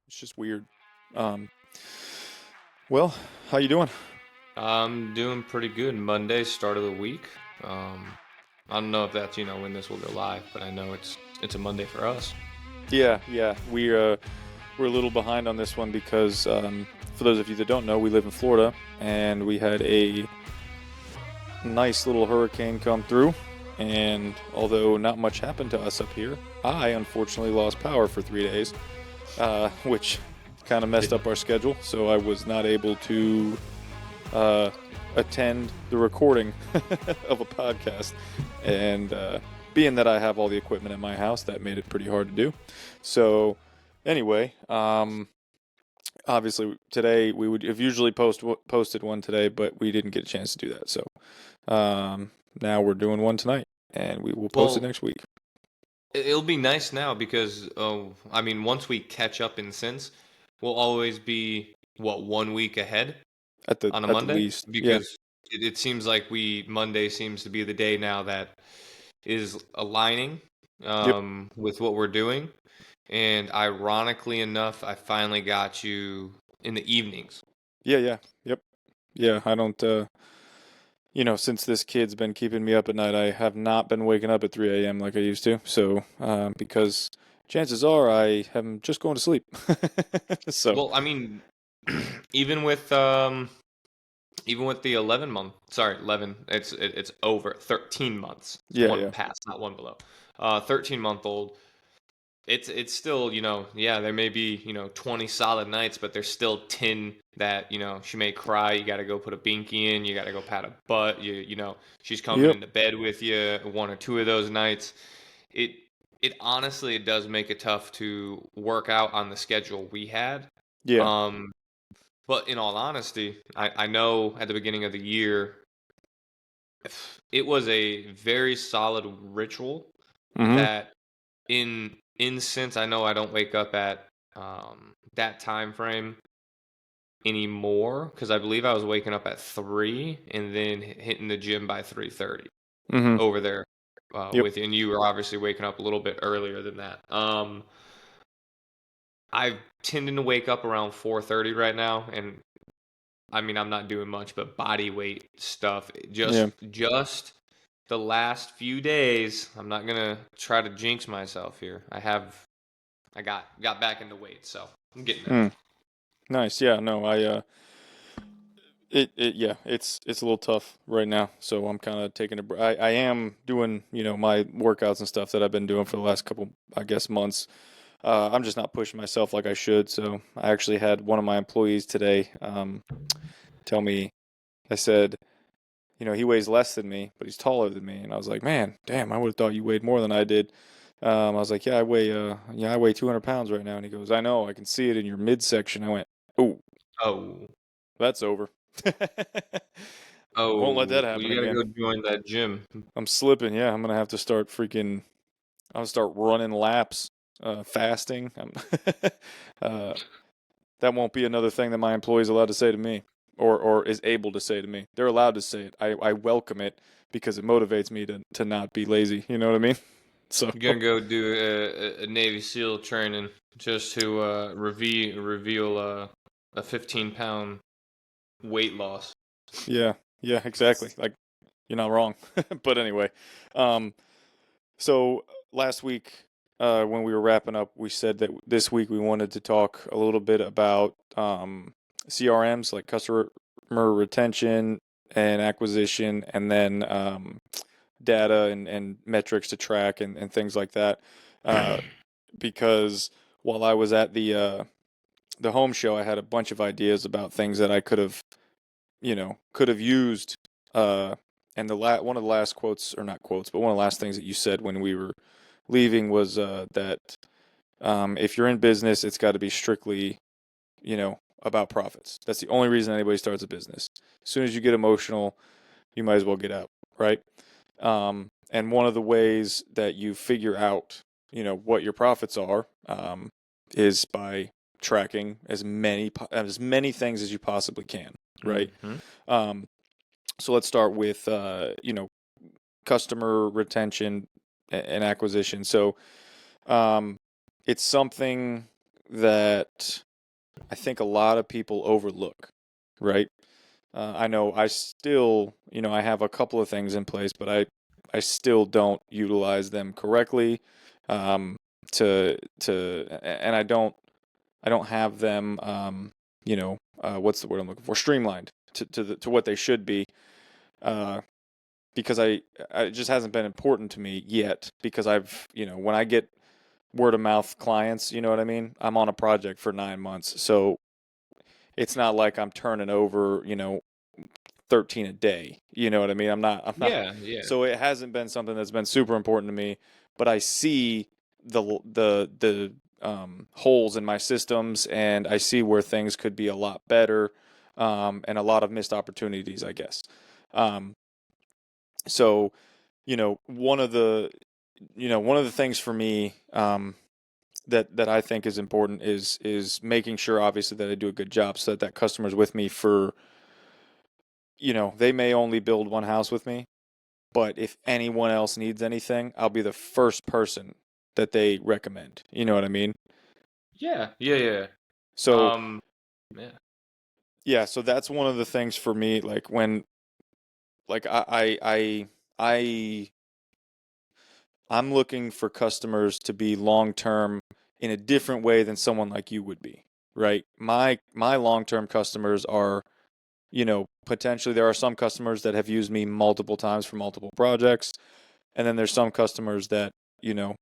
It's just weird. Um, well, how you doing? I'm doing pretty good. Monday, start of the week. Um, I don't know if that's when this will go live, but I know it's a Monday for us. Yeah. We're a little behind on this one because for those of you that don't know, we live in Florida and we had a nice little hurricane come through. And although not much happened to us up here, I unfortunately lost power for 3 days, which kind of messed up our schedule. So I was not able to uh, attend the recording of a podcast. And being that I have all the equipment at my house, that made it pretty hard to do. So, anyway, obviously today we would have usually posted one today, but we didn't get a chance to do that. So now we're doing one tonight, and we will post it Well, next week. it'll be nice now because I mean, once we catch up in sense, we'll always be what 1 week ahead on a At the Monday least, yeah, because it seems like we Monday seems to be the day now that is aligning yep, with what we're doing. And ironically enough, I finally got you in the evenings. yep, yeah. I don't. Since this kid's been keeping me up at night, I have not been waking up at 3 a.m. like I used to. So, because chances are I am just going to sleep. So, Well, I mean, even with even with the 11, it's over 13 months. It's yeah, one yeah, past, not one below. 13-month old. It's still, yeah, there may be, 20 solid nights, but there's still 10 that, she may cry. You got to go put a binky in. You got to go pat a butt. She's coming yep, into bed with you one or two of those nights. It, it honestly, it does make it tough to work out on the schedule we had. yeah, Um, but in all honesty, I know at the beginning of the year, it was a very solid ritual mm-hmm, that in sense I know I don't wake up at that time frame anymore because I believe I was waking up at 3 and then hitting the gym by 3:30 mm-hmm, over there yep, with you, and you were obviously waking up a little bit earlier than that. I tending to wake up around 4:30 right now, and I mean I'm not doing much but body weight stuff. yeah. Just the last few days, I'm not gonna try to jinx myself here. I got back into weight, so I'm getting there. Mm, nice. Yeah, no, yeah, it's a little tough right now. So I'm kind of taking I am doing, my workouts and stuff that I've been doing for the last couple, I guess, months. I'm just not pushing myself like I should. So I actually had one of my employees today tell me, I said, he weighs less than me, but he's taller than me. And I was like, man, damn, I would have thought you weighed more than I did. I was like, yeah, I weigh 200 pounds right now. And he goes, I know, I can see it in your midsection. I went, oh, Oh, that's over. Won't let that oh, happen you gotta again. go join that gym. I'm slipping. Yeah, I'm gonna have to start freaking. I'll start running laps, fasting. Uh, that won't be another thing that my employee's allowed to say to me, or is able to say to me. They're allowed to say it. I welcome it because it motivates me to not be lazy. You know what I mean? So You're gonna go do a Navy SEAL training just to reveal a 15-pound weight loss. yeah, yeah, exactly. Like you're not wrong. But anyway, um, so last week, when we were wrapping up, we said that this week we wanted to talk a little bit about CRMs, like customer retention and acquisition, and then data and metrics to track and things like that. Uh, because while I was at the home show, I had a bunch of ideas about things that I could have used. And one of the last quotes, or not quotes, but one of the last things that you said when we were leaving was that if you're in business, it's got to be strictly, about profits. That's the only reason anybody starts a business. As soon as you get emotional, you might as well get out, right? And one of the ways that you figure out, what your profits are, is by tracking as many things as you possibly can, right? Hmm. Um, so let's start with customer retention and acquisition. So um, it's something. that I think a lot of people overlook, right? I know I still, I have a couple of things in place, but I still don't utilize them correctly. Um, and I don't have them, what's the word I'm looking for? Streamlined to what they should be. Uh, because it just hasn't been important to me yet because when I get word of mouth clients, you know what I mean? I'm on a project for 9 months. So it's not like I'm turning over, 13 a day. You know what I mean? I'm not, Yeah, yeah. so it hasn't been something that's been super important to me, but I see the holes in my systems and I see where things could be a lot better, and a lot of missed opportunities, I guess. Um, so, one of the things for me, that I think is important is making sure obviously that I do a good job so that that customer's with me for, they may only build one house with me, but if anyone else needs anything, I'll be the first person that they recommend. You know what I mean? Yeah, yeah, yeah. So, Um, yeah. yeah, so that's one of the things for me, like when like I'm looking for customers to be long term in a different way than someone like you would be, right? My long term customers are, potentially there are some customers that have used me multiple times for multiple projects, and then there's some customers that,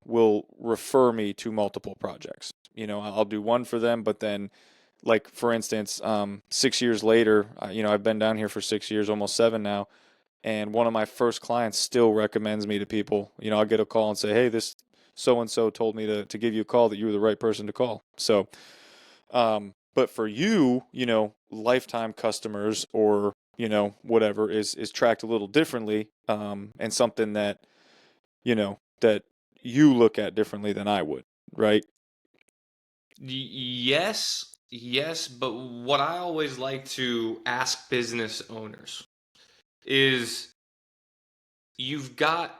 will refer me to multiple projects. I'll do one for them, but then like for instance, 6 years later, I've been down here for 6 years, almost seven now, and one of my first clients still recommends me to people. I'll get a call and say, "Hey, this so and so told me to give you a call, that you were the right person to call." So, but for you, lifetime customers or whatever is tracked a little differently, and something that you look at differently than I would, right? Yes, yes, but what I always like to ask business owners is you've got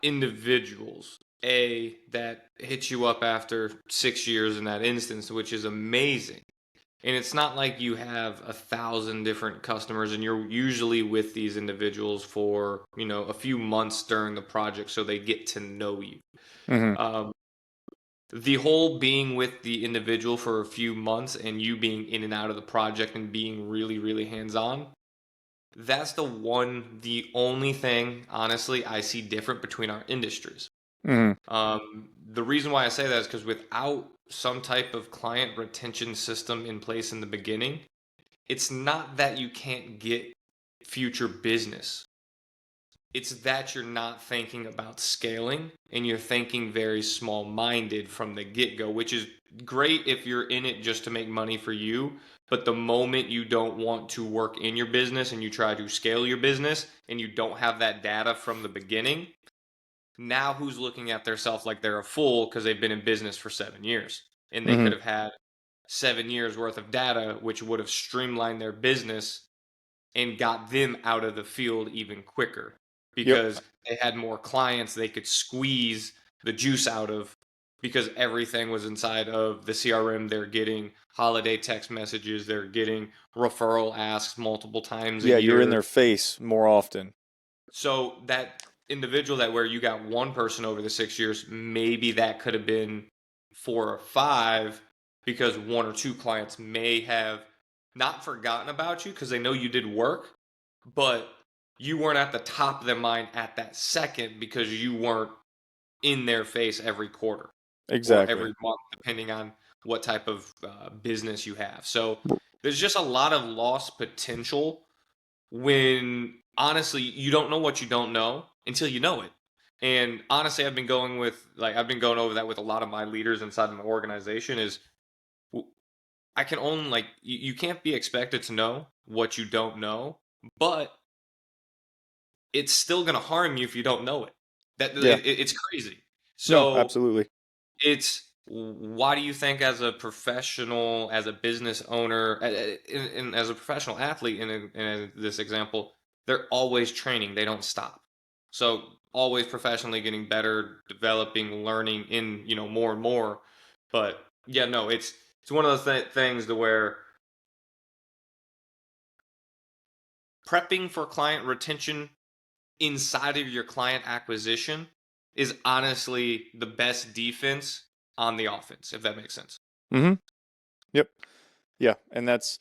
individuals that hit you up after 6 years in that instance, which is amazing. And it's not like you have 1,000 different customers and you're usually with these individuals for, a few months during the project so they get to know you. Mm-hmm. Um, the whole being with the individual for a few months and you being in and out of the project and being really, really hands on, that's the only thing, honestly, I see different between our industries. Mm-hmm. The reason why I say that is because without some type of client retention system in place in the beginning, it's not that you can't get future business. It's that you're not thinking about scaling and you're thinking very small minded from the get go, which is great if you're in it just to make money for you. But the moment you don't want to work in your business and you try to scale your business and you don't have that data from the beginning, now who's looking at themselves like they're a fool because they've been in business for 7 years and they Mm-hmm. could have had 7 years worth of data, which would have streamlined their business and got them out of the field even quicker Yep. because they had more clients they could squeeze the juice out of because everything was inside of the CRM. They're getting holiday text messages, they're getting referral asks multiple times a Yeah, you're in year. their face more often. So that individual that where you got one person over the 6 years, maybe that could have been 4 or 5 because one or two clients may have not forgotten about you because they know you did work, but you weren't at the top of their mind at that second because you weren't in their face every quarter or Exactly. every month, depending on what type of business you have. So there's just a lot of lost potential when honestly you don't know what you don't know until you know it. And honestly, I've been going over that with a lot of my leaders inside of my organization is I can only you can't be expected to know what you don't know, but it's still going to harm you if you don't know it. Yeah. It's crazy. No, So absolutely. it's why do you think as a professional, as a business owner, and as a professional athlete in this example, they're always training. They don't stop. So always professionally getting better, developing, learning in, more and more. But Yeah, no, it's one of those things to where prepping for client retention inside of your client acquisition is honestly the best defense on the offense, if that makes sense. Mm-hmm. Yep. Yeah, and that's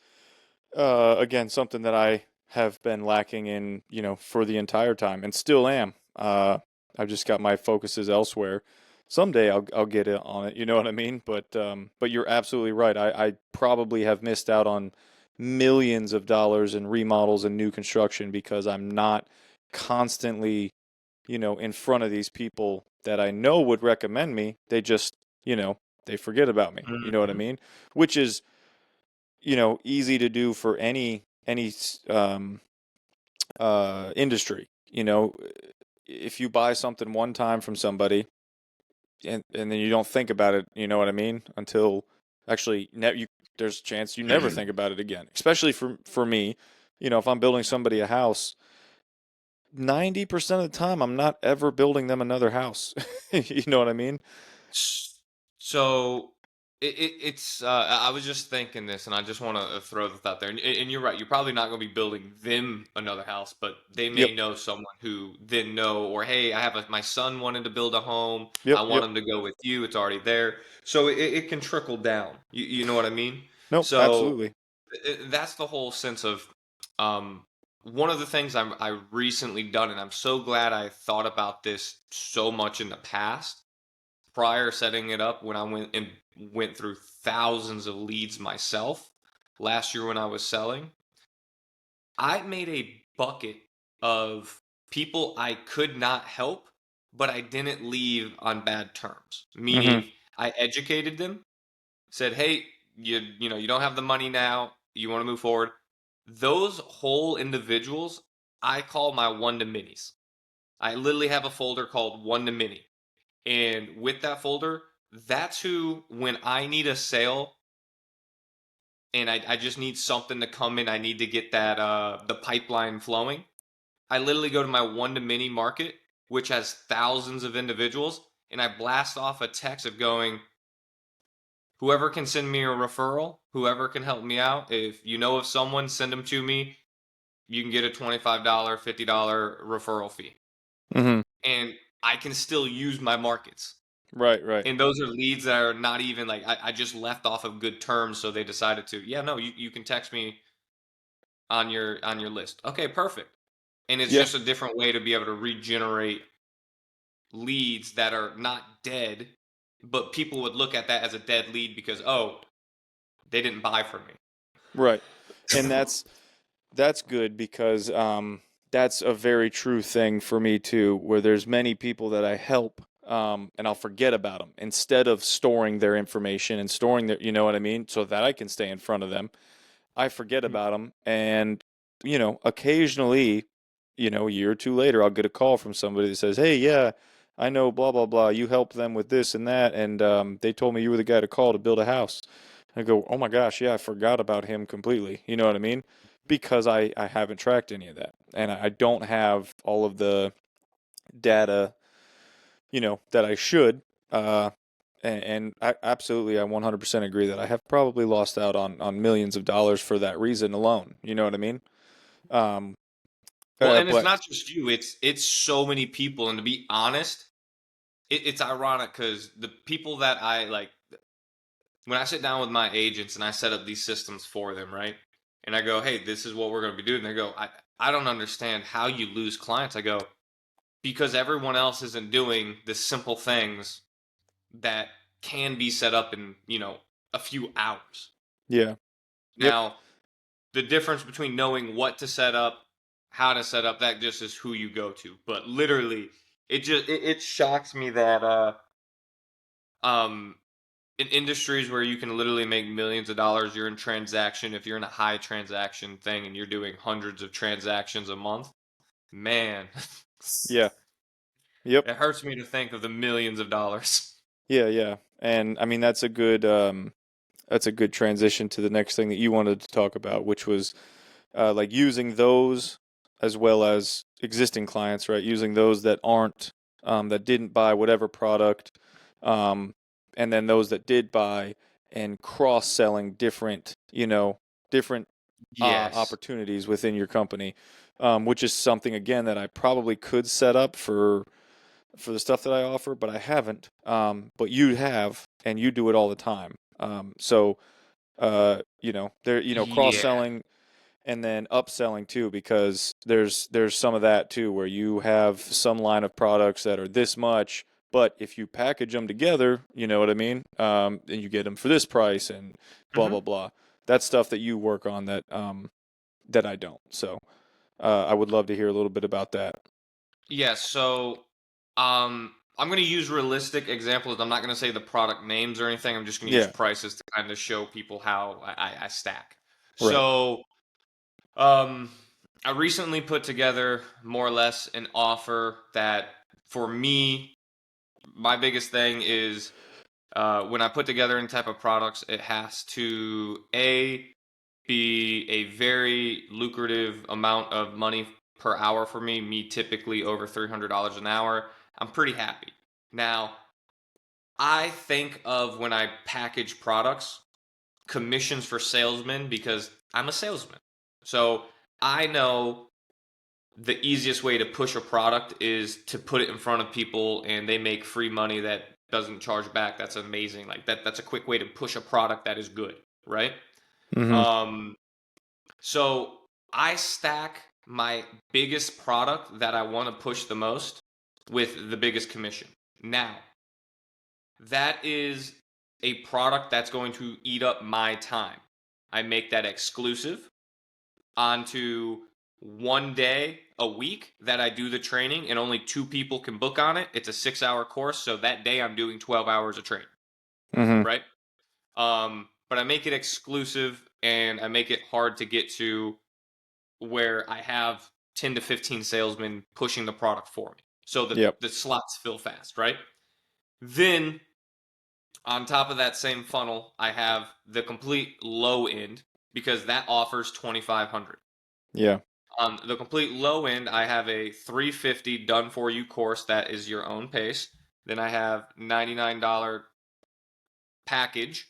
again something that I have been lacking in, for the entire time, and still am. I've just got my focuses elsewhere. Someday I'll get it on it. You know what I mean? But you're absolutely right. I probably have missed out on millions of dollars in remodels and new construction because I'm not constantly, in front of these people that I know would recommend me. They just, they forget about me. You know what I Mhm. mean? Which is, easy to do for any industry. If you buy something one time from somebody and then you don't think about it, you know what I mean, until actually there's a chance you never think about it again. Especially for me, if I'm building somebody a house, 90% of the time I'm not ever building them another house. You know what I mean? So it's I was just thinking this, and I just want to throw this out there. And you're right. You're probably not going to be building them another house, but they may Yep. know someone who then know, or hey, I have my son wanted to build a home. I Yep. want Yep. him to go with you. It's already there, so it can trickle down. You know what I mean? Nope. So Absolutely. that's the whole sense of um, one of the things I recently done, and I'm so glad I thought about this so much in the past prior setting it up when I went through thousands of leads myself last year when I was selling. I made a bucket of people I could not help, but I didn't leave on bad terms. Mm-hmm. Meaning I educated them, said, "Hey, you don't have the money now. You want to move forward." Those whole individuals, I call my one to minis. I literally have a folder called one to mini. And with that folder, that's who, when I need a sale and I just need something to come in, I need to get that the pipeline flowing. I literally go to my one to many market, which has thousands of individuals, and I blast off a text of going, whoever can send me a referral, whoever can help me out. If you know of someone, send them to me. You can get a $25, $50 referral fee. Mm-hmm. And I can still use my markets. Right. Right. And those are leads that are not even like I just left off of good terms, so they decided to, yeah, no, you can text me on your list. Okay, perfect. And it's Yeah. just a different way to be able to regenerate leads that are not dead, but people would look at that as a dead lead because oh, they didn't buy from me. Right. And that's good because that's a very true thing for me too, where there's many people that I help, and I'll forget about them instead of storing their information and storing their, you know what I mean, so that I can stay in front of them. I forget about them, and occasionally, a year or two later, I'll get a call from somebody that says, "Hey, yeah, I know blah blah blah. You helped them with this and that, and they told me you were the guy to call to build a house." I go, "Oh my gosh, yeah, I forgot about him completely." You know what I mean? Because I haven't tracked any of that, and I don't have all of the data, that I should. And I absolutely, I 100% agree that I have probably lost out on millions of dollars for that reason alone. You know what I mean? Um, Well, and it's but not just you; it's so many people. And to be honest, it's ironic because the people that I like when I sit down with my agents and I set up these systems for them, right? And I go, hey, this is what we're going to be doing. They go, I don't understand how you lose clients. I go, because everyone else isn't doing the simple things that can be set up in, a few hours. yeah, yep, Now, the difference between knowing what to set up, how to set up, that just is who you go to. But literally, it shocks me that um in industries where you can literally make millions of dollars, you're in transaction. If you're in a high transaction thing and you're doing hundreds of transactions a month, man, yeah, yep, it hurts me to think of the millions of dollars. yeah, yeah. And I mean that's a good transition to the next thing that you wanted to talk about, which was like using those as well as existing clients, right? Using those that aren't that didn't buy whatever product, um, and then those that did buy and cross-selling different Yes. opportunities within your company, which is something again that I probably could set up for the stuff that I offer, but I haven't. But you have, and you do it all the time. There, Yeah. cross-selling and then upselling too, because there's some of that too, where you have some line of products that are this much, but if you package them together, you know what I mean, and you get them for this price and blah blah Hmm. blah. That's stuff that you work on that I don't. So I would love to hear a little bit about that. Yeah. So, I'm going to use realistic examples. I'm not going to say the product names or anything. I'm just going to use Yeah, prices to kind of show people how I stack. right. So, Um, I recently put together more or less an offer that for me, my biggest thing is when I put together any type of products, it has to be a very lucrative amount of money per hour for me. Me typically over $300 an hour. I'm pretty happy. Now, I think of when I package products, commissions for salesmen because I'm a salesman. So I know the easiest way to push a product is to put it in front of people and they make free money that doesn't charge back. That's amazing. Like that's a quick way to push a product that is good, right? Mm-hmm. Um so I stack my biggest product that I want to push the most with the biggest commission. Now, that is a product that's going to eat up my time. I make that exclusive onto one day a week that I do the training, and only two people can book on it. It's a 6 hour course. So that day I'm doing 12 hours of training, Mm-hmm. right? But I make it exclusive and I make it hard to get to where I have 10 to 15 salesmen pushing the product for me. So Yep. the slots fill fast, right? Then on top of that same funnel, I have the complete low end because that offers 2,500. Yeah. On the complete low end, I have a 350 done for you course that is your own pace. Then I have $99 package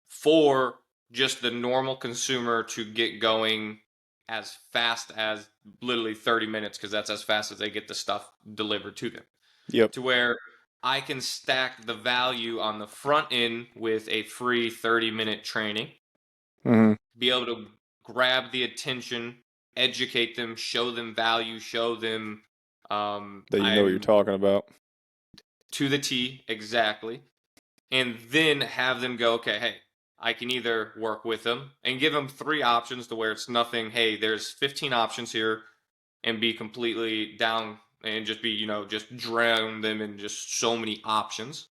for just the normal consumer to get going as fast as literally 30 minutes because that's as fast as they get the stuff delivered to them. Yep. To where I can stack the value on the front end with a free 30-minute training, Mm-hmm. be able to grab the attention, educate them, show them value, show them That you know what you're I'm talking about. to the T exactly, and then have them go, okay, hey, I can either work with them and give them three options to where it's nothing, hey, there's 15 options here, and be completely down and just be, just drown them in just so many options.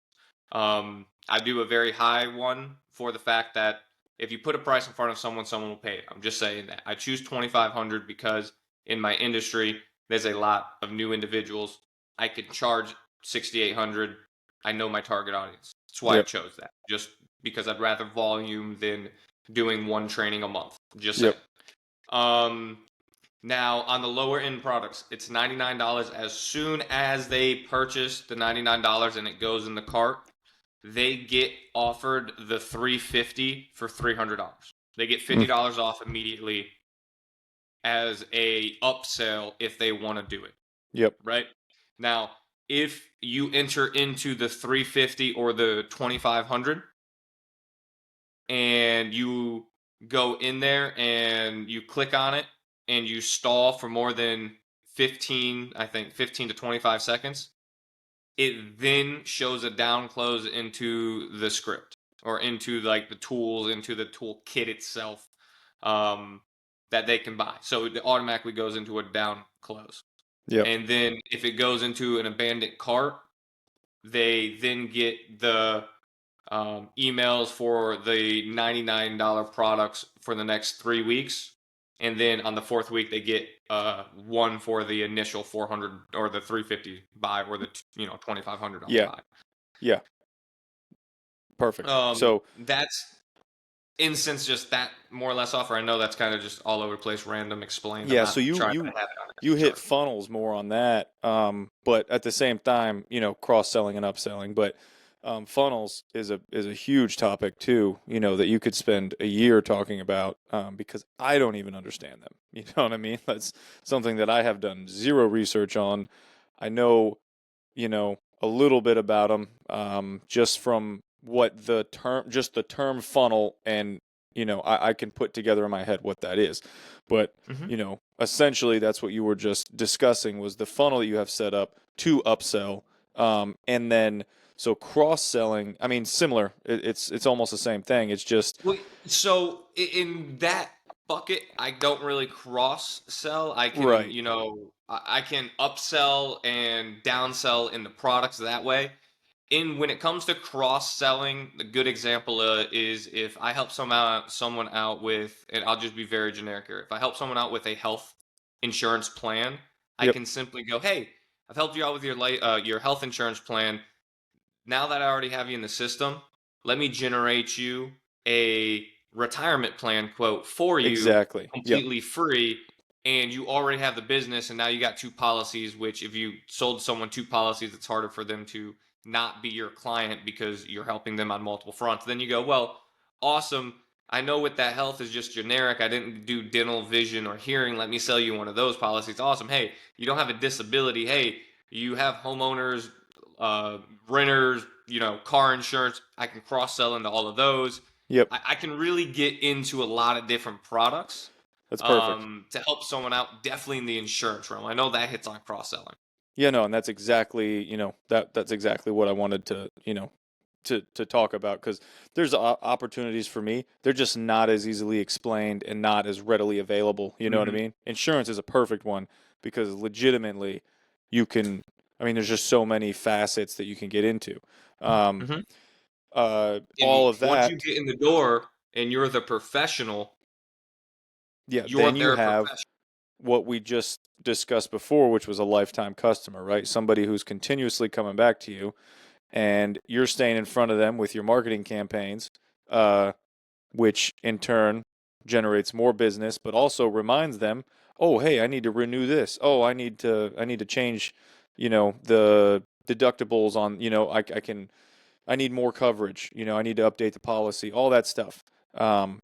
I do a very high one for the fact that if you put a price in front of someone, someone will pay it. I'm just saying that. I choose 2,500 because in my industry, there's a lot of new individuals. I could charge 6,800. I know my target audience. That's why I Yep. chose that. Just because I'd rather volume than doing one training a month. Just saying. Yep. Um, Now, on the lower end products, it's $99 as soon as they purchase the $99 and it goes in the cart. They get offered the 350 for $300. They get Mm. $50 off immediately as a upsell if they want to do it, Yep. right? Now, if you enter into the 350 or the 2500 and you go in there and you click on it and you stall for more than 15, I think 15 to 25 seconds, it then shows a down close into the script or into like the tools, into the tool kit itself, um, that they can buy. So it automatically goes into a down close. Yep. And then if it goes into an abandoned cart, they then get the emails for the $99 products for the next 3 weeks. And then on the fourth week, they get one for the initial 400 or the 350 buy or the $2,500 Yeah. buy. Yeah. Perfect. So That's instance just that more or less offer. I know that's kind of just all over the place, random explained. I'm yeah, so not you trying to you have it on you a hit chart. funnels more on that, but at the same time, cross selling and upselling. But funnels is a huge topic too. You know that you could spend a year talking about because I don't even understand them. You know what I mean? That's something that I have done zero research on. I know a little bit about them, just from what just the term funnel, and I can put together in my head what that is. But Hmm. essentially, that's what you were just discussing was the funnel that you have set up to upsell, and then so cross selling. I mean, similar. It's almost the same thing. It's just Well, so in that bucket, I don't really cross sell. I can, right. I can upsell and downsell in the products that way. In when it comes to cross selling, the good example is if I help someone out with, and I'll just be very generic here. If I help someone out with a health insurance plan, I Yep. can simply go, "Hey, I've helped you out with your health insurance plan. Now that I already have you in the system, let me generate you a retirement plan quote for you Exactly. Yep. completely free. And you already have the business, and now you got two policies, which if you sold someone two policies, it's harder for them to not be your client because you're helping them on multiple fronts. Then you go, well, awesome. I know with that health is just generic. I didn't do dental, vision, or hearing. Let me sell you one of those policies. Awesome. Hey, you don't have a disability. Hey, you have homeowners, uh, renters, car insurance. I can cross sell into all of those. Yep. I can really get into a lot of different products That's perfect. to help someone out. Definitely in the insurance realm. I know that hits on cross selling. Yeah, no, and that's exactly, that's exactly what I wanted to, to talk about because there's opportunities for me. They're just not as easily explained and not as readily available. You know what I Hmm. mean? Insurance is a perfect one because legitimately you can, I mean, there's just so many facets that you can get into. Um, Hmm. And all of once you that, get in the door and you're the professional, yeah, you're then you their have professional. what we just discussed before, which was a lifetime customer, right? Somebody who's continuously coming back to you and you're staying in front of them with your marketing campaigns, uh, which in turn generates more business, but also reminds them, oh, hey, I need to renew this. Oh, I need to change, the deductibles on, I need more coverage. I need to update the policy, all that stuff,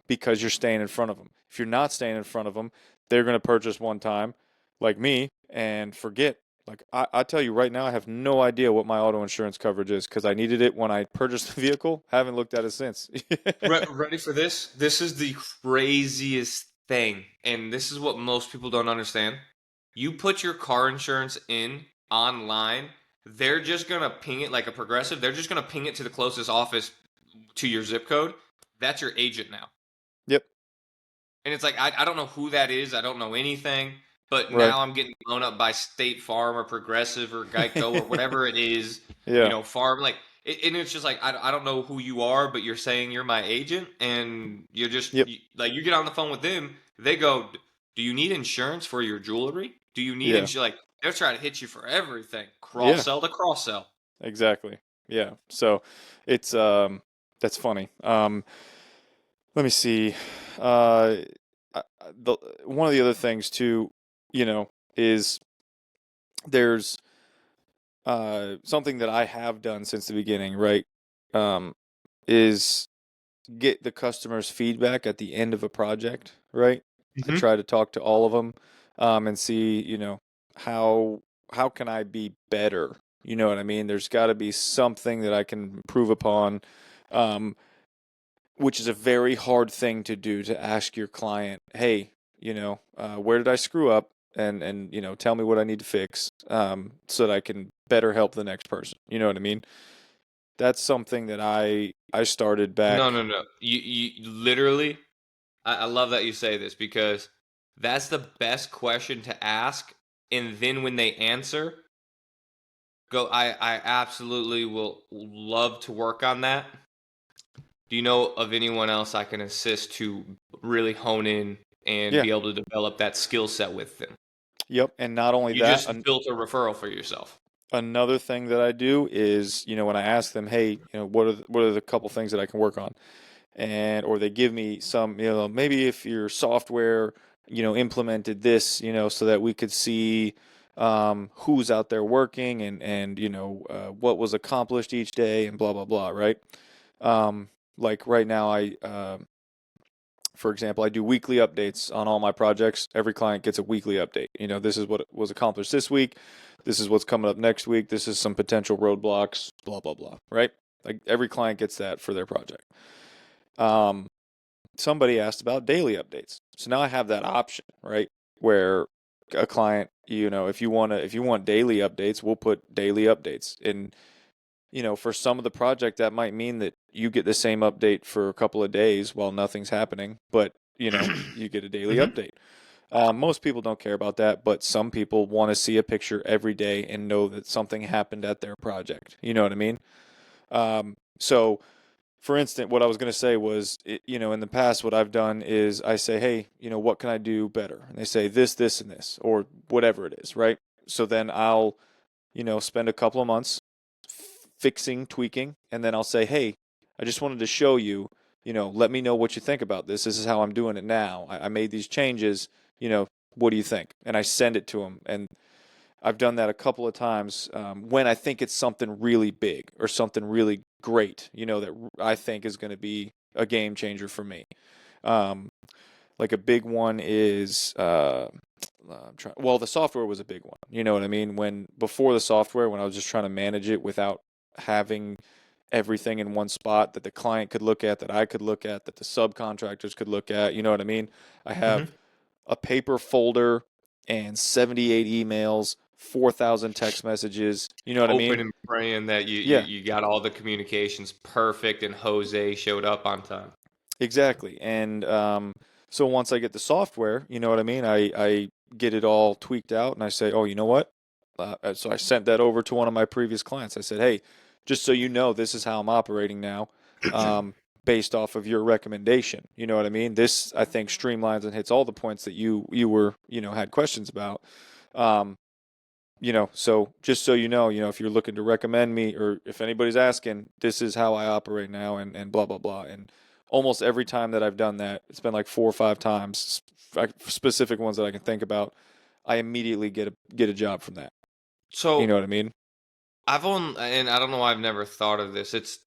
because you're staying in front of them. If you're not staying in front of them, they're going to purchase one time, like me, and forget. Like I tell you right now, I have no idea what my auto insurance coverage is because I needed it when I purchased the vehicle. Haven't looked at it since. Ready for this? This is the craziest thing, and this is what most people don't understand. You put your car insurance in online, they're just gonna ping it like a progressive. They're just gonna ping it to the closest office to your zip code. That's your agent now. Yep. And it's like I don't know who that is. I don't know anything. But Right. now I'm getting blown up by State Farm or Progressive or Geico or whatever it is. Yeah. Farm and it's just like I don't know who you are, but you're saying you're my agent, and you're just Yep. like you get on the phone with them. They go, "Do you need insurance for your jewelry? Do you need Yeah. insurance?" Like they're trying to hit you for everything. Cross Yeah. sell to cross sell. Exactly. Yeah. So it's that's funny. Let me see. Uh, the one of the other things too, is there's something that I have done since the beginning, right? Um, is get the customer's feedback at the end of a project, right? I Hmm. try to talk to all of them, and see, how how can I be better? You know what I mean? There's got to be something that I can improve upon, um, which is a very hard thing to do to ask your client, hey, where did I screw up? And tell me what I need to fix, so that I can better help the next person. You know what I mean? That's something that I started No, back. no, no. You literally. I love that you say this because that's the best question to ask. And then when they answer, go, I absolutely will love to work on that. Do you know of anyone else I can assist to really hone in and Yeah. be able to develop that skill set with them? Yep. And not only You that, just built a referral for yourself. another thing that I do is, when I ask them, hey, what are the couple things that I can work on, and or they give me some, maybe if your software, implemented this, so that we could see. who's out there working and what was accomplished each day and blah blah blah, right? Like right now, for example, I do weekly updates on all my projects. Every client gets a weekly update. This is what was accomplished this week. This is what's coming up next week. This is some potential roadblocks, blah, blah, blah, right? Like every client gets that for their project. Um, Somebody asked about daily updates. So now I have that option, right? Where a client, if you want daily updates, we'll put daily updates. And for some of the project, that might mean that you get the same update for a couple of days while nothing's happening, but you get a daily Hmm. update. Most people don't care about that, but some people want to see a picture every day and know that something happened at their project. You know what I mean? So, for instance, what I was going to say was, in the past, what I've done is I say, hey, what can I do better? And they say this, this, and this, or whatever it is, right? So then I'll spend a couple of months fixing, tweaking, and then I'll say, hey, I just wanted to show you, let me know what you think about this. This is how I'm doing it now. I made these changes. What do you think? And I send it to them. And I've done that a couple of times when I think it's something really big or something really great, that I think is going to be a game changer for me. Um, like a big one is well, the software was a big one. You know what I mean? When before the software, when I was just trying to manage it without having everything in one spot that the client could look at, that I could look at, that the subcontractors could look at. You know what I mean? I Hmm. have a paper folder and 78 emails, 4,000 text messages. You know what I Hoping mean? and praying that you, you Yeah, you got all the communications perfect and Jose showed up on time. exactly. And so once I get the software, you know what I mean? I get it all tweaked out and I say, oh, you know what? So I sent that over to one of my previous clients. I said, hey, just so you know, this is how I'm operating now, um, based off of your recommendation. You know what I mean? This, I think, streamlines and hits all the points that you were, had questions about. Um, so just so if you're looking to recommend me or if anybody's asking, this is how I operate now and blah, blah, blah. And almost every time that I've done that, it's been like 4 or 5 times, specific ones that I can think about. I immediately get a job from that. You know So what I mean? and I don't know why I've never thought of this.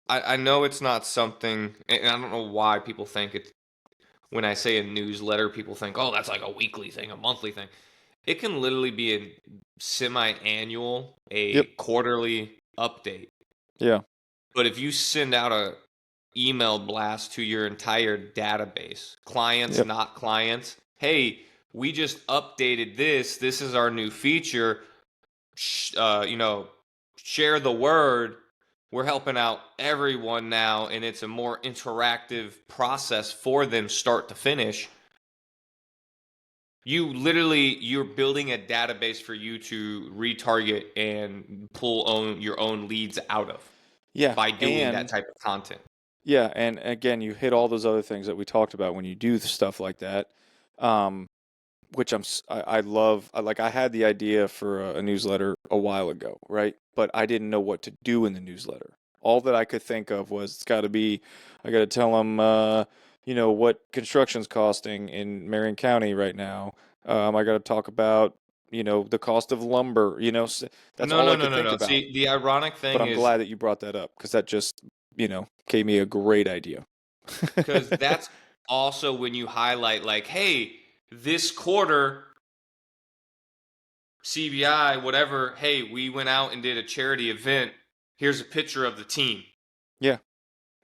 I know it's not something, and I don't know why people think it's, when I say a newsletter, people think, oh, that's like a weekly thing, a monthly thing. It can literally be a semi-annual, a Yep. quarterly update. Yeah. But if you send out a email blast to your entire database, clients, Yep. not clients, hey, we just updated this. This is our new feature. Sh- uh, you know, Share the word. We're helping out everyone now, and it's a more interactive process for them, start to finish. You're building a database for you to retarget and your own leads out of Yeah. by doing that And type of content. yeah, and again, you hit all those other things that we talked about when you do stuff like that. Um, which I love. I had the idea for a newsletter a while ago, right? But I didn't know what to do in the newsletter. All that I could think of was it's got to be, I got to tell them, what construction's costing in Marion County right now. I got to talk about, the cost of lumber. That's No, all no, I no, could no, think no. about. See, the ironic But thing I'm is glad that you brought that up because that just, gave me a great idea. because that's also when you highlight, like, hey, this quarter, CBI, whatever, hey, we went out and did a charity event. Here's a picture of the team. Yeah,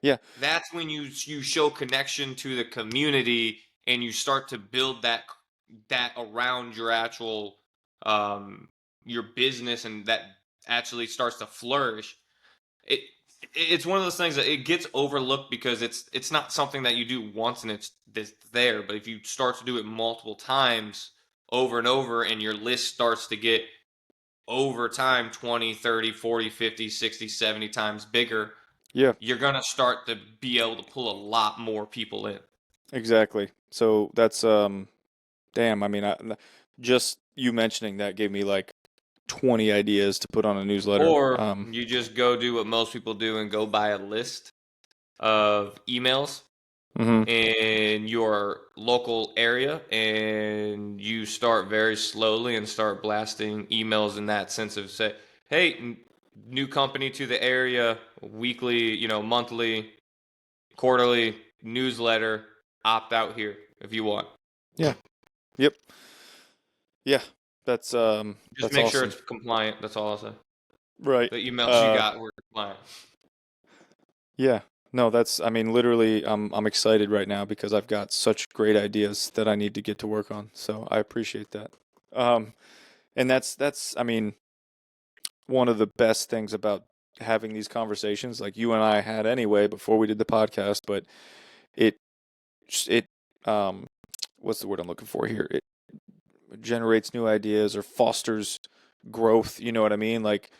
yeah, That's when you show connection to the community and you start to build that around your actual um your business, and that actually starts to flourish. It it's one of those things that it gets overlooked because it's not something that you do once and it's there. But if you start to do it multiple times over and over, and your list starts to get over time 20, 30, 40, 50, 60, 70 times bigger, yeah. you're going to start to be able to pull a lot more people in. Exactly. So that's damn, I mean, just you mentioning that gave me like 20 ideas to put on a newsletter. Or you just go do what most people do and go buy a list of emails Mm-hmm. in your local area, and you start very slowly and start blasting emails in that sense of say, hey, new company to the area, weekly, monthly, quarterly newsletter, opt out here if you want. Yeah. Yep. Yeah. That's Just that's make sure awesome. it's compliant. That's all I'll say. Right. The emails you got were compliant. Yeah. No, I mean, literally, I'm excited right now because I've got such great ideas that I need to get to work on. So I appreciate that. Um, and I mean, one of the best things about having these conversations, like you and I had anyway before we did the podcast, but it it um, what's the word I'm looking for here? It generates new ideas or fosters growth. You know what I mean? Like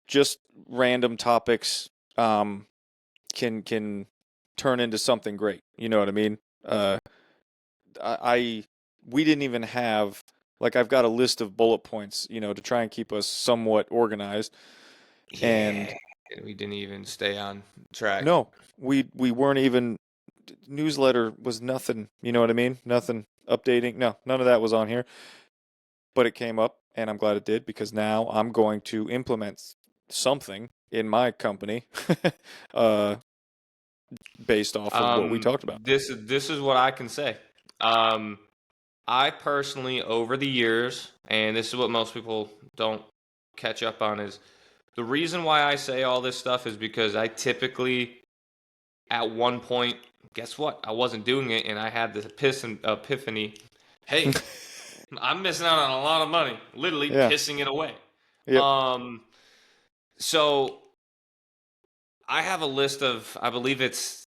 just random topics. Can turn into something great. You know what I mean? Uh, I we didn't even have like I've got a list of bullet points, to try and keep us somewhat organized. Yeah, And we didn't even stay on track. no, we weren't even newsletter was nothing. You know what I mean? Nothing updating. No, none of that was on here. But it came up, and I'm glad it did because now I'm going to implement something in my company, uh, based off of what we talked about. This is what I can say. Um, I personally, over the years, and this is what most people don't catch up on, is the reason why I say all this stuff is because I typically, at one point, guess what? I wasn't doing it, and I had this epiphany. Hey, I'm missing out on a lot of money, literally Yeah. pissing it away. Yep. Um, so I have a list of, I believe it's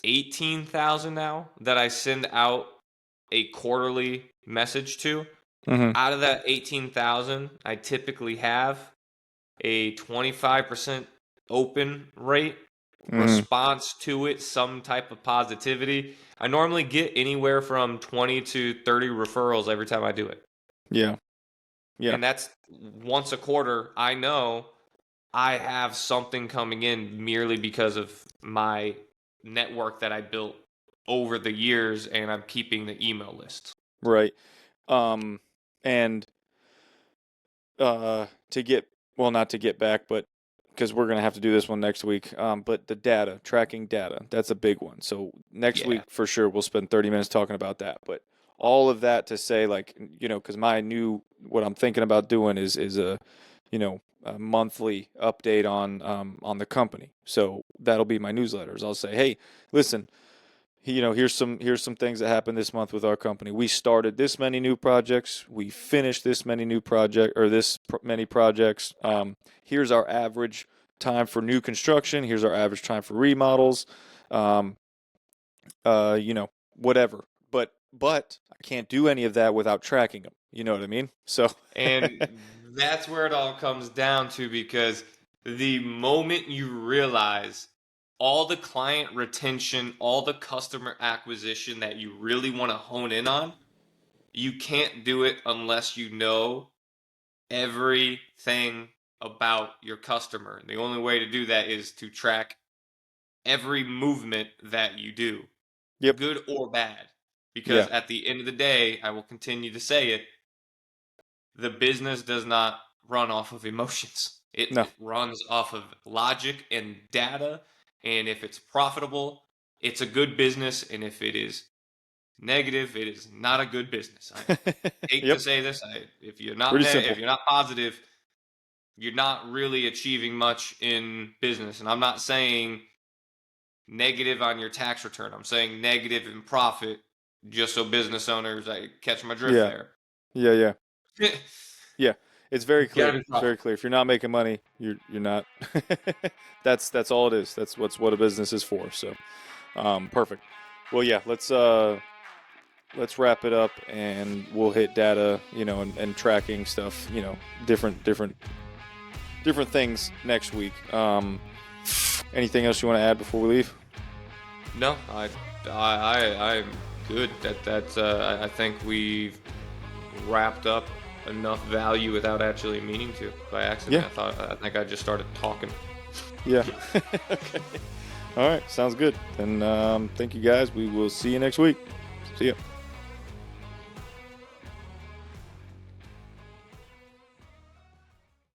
18,000 now that I send out a quarterly message to. Mm-hmm. Out of that 18,000, I typically have a 25% open rate, Mm-hmm. response to it, some type of positivity. I normally get anywhere from 20 to 30 referrals every time I do it. Yeah. Yeah. And that's once a quarter. I know I have something coming in merely because of my network that I built over the years, and I'm keeping the email list. Right. And to get well, not to get back, but because we're gonna have to do this one next week. But the data, tracking data, that's a big one. So next Yeah. week for sure we'll spend 30 minutes talking about that. But all of that to say, like, because what I'm thinking about doing is a monthly update on the company. So that'll be my newsletters. I'll say, hey, listen, here's some things that happened this month with our company. We started this many new projects. We finished this many many projects. Here's our average time for new construction. Here's our average time for remodels. Um, whatever. But I can't do any of that without tracking them. You know what I mean? So And that's where it all comes down to, because the moment you realize all the client retention, all the customer acquisition that you really want to hone in on, you can't do it unless you know everything about your customer. The only way to do that is to track every movement that you do, yep, good or bad. yeah, Because at the end of the day, I will continue to say it, the business does not run off of emotions. no, It runs off of logic and data. And if it's profitable, it's a good business. And if it is negative, it is not a good business. I hate to yep, say this. If you're not pretty simple. if you're not positive, you're not really achieving much in business. And I'm not saying negative on your tax return. I'm saying negative in profit, just so business owners, I catch my drift Yeah, there. yeah, yeah. Yeah, it's very Gotta clear. be It's very profitable. clear. If you're not making money, you're not. That's all it is. That's what a business is for. So, perfect. Well, yeah, let's wrap it up, and we'll hit data, and tracking stuff, different things next week. Anything else you want to add before we leave? No, I'm good. I think we've wrapped up enough value without actually meaning to by accident. Yeah, I think I just started talking. yeah. Okay. All right, sounds good. Then thank you guys. We will see you next week. See ya.